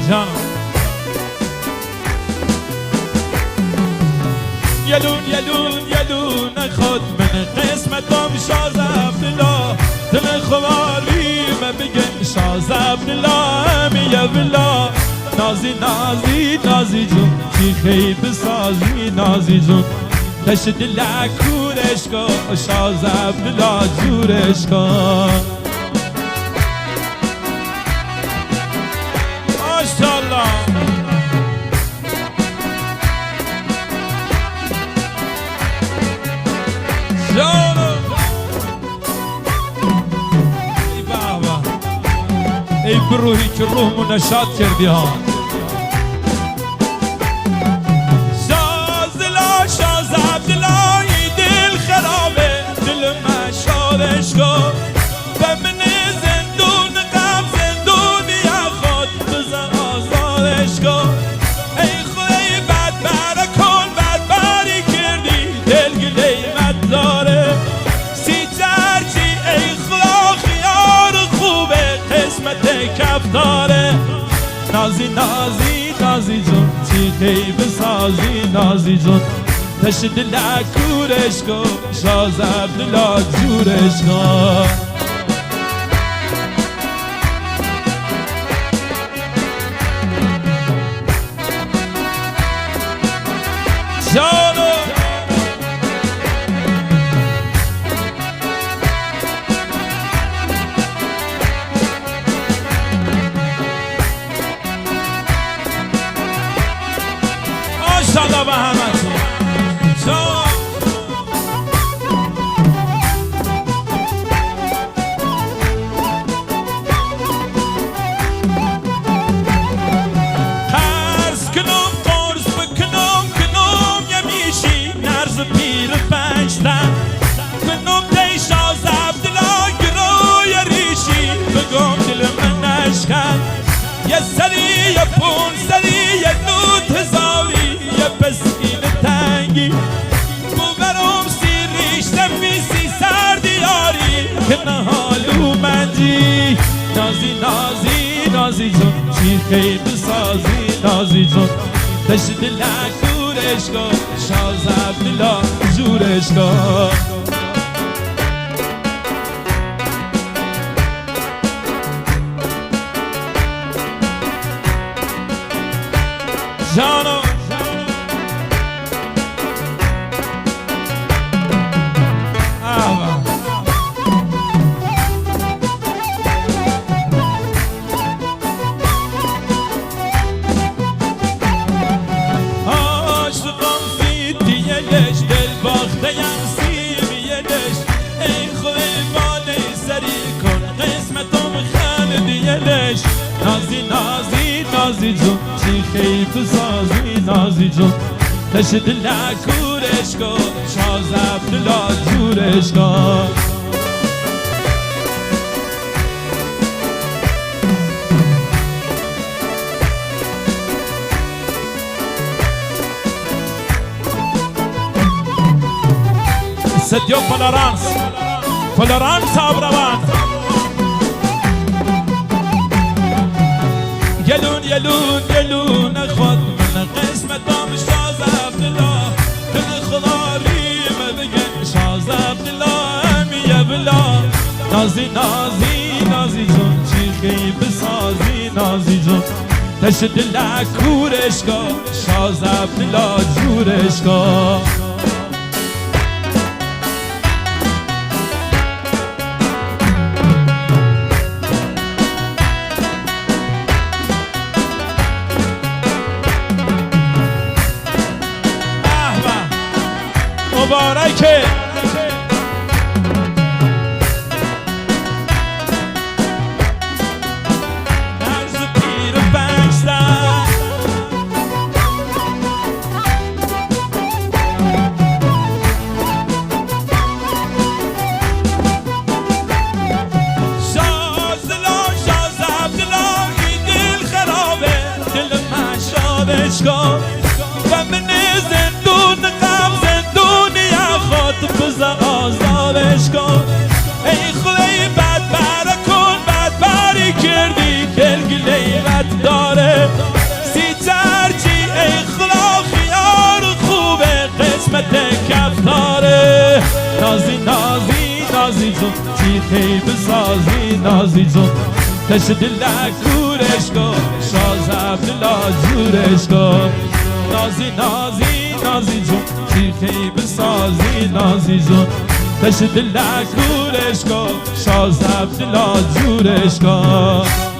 جانم یلون یلون یلون خود من قسمتم شاز عبدالله دل خواری من بگن شاز عبدالله میه بلا نازی نازی نازی جون چی خیب سازی نازی جون تشت لکورش کن شاز عبدالله جورش کن ماشاءالله جانم ای بابا ای بروحی که روحمو نشاط کردی ها شازلا شاز عبدالله دل خرابه دل من شادش کن و من زندون غم زندونی خود بزن آزادش کن ای خدای بدبر کن بدبری کردی دل گلیمت داره سی ترچی ای خدا خیار خوبه قسمت کف داره نازی نازی نازی جون چی خیب سازی نازی جون تشت لکورش کن شاز عبدالله جورش کن جانو ماشاءالله به همتون قرض کنم قرض بکنم کنم یمیشی نرز پیر پنجتن کنم دی شاز عبدالله گروی ریشی بگم دل من نشکن یه سری یه پون سری یه نوت هزاری یه پسکین تنگی بوبرم سی ریشتم میسی سردیاری که نهالو منجی نازی نازی نازی جون چی خیب سازی نازی جون تشت لکورش کن شاز عبدالله جورش کن جانم عاشقم فیدیلش دل باختیم سیبیلش ای خوی بالی سری کن قسمتم خلدیلش نازی نازی نازی جون چی خیب سازی نازی جون تشت لکورش کن شاز عبدالله جورش کن استدیو فلورانس آبروان یلون یلون یلون خود من قسمتم شاز عبدالله دل خدا ریم بگن شاز عبدالله میه بلا نازی نازی نازی جون چی خیب سازی نازی جون تشت لکورش کن شاز عبدالله جورش کن مبارکه نرز پیر پنجتن شازلا شاز عبدالله دل خرابه دل من شادش کن و من زندون غم زندونی خود بزن آزادش کن ای خدای بدبر کن بدبری کردی دل گلیمت داره جون تیخی بسازی نازی جون تش دلک دورش کن شاز عبدالله جورش کن نازی نازی نازی جون تیخی بسازی نازی جون تش دلک دورش کن شاز عبدالله جورش کن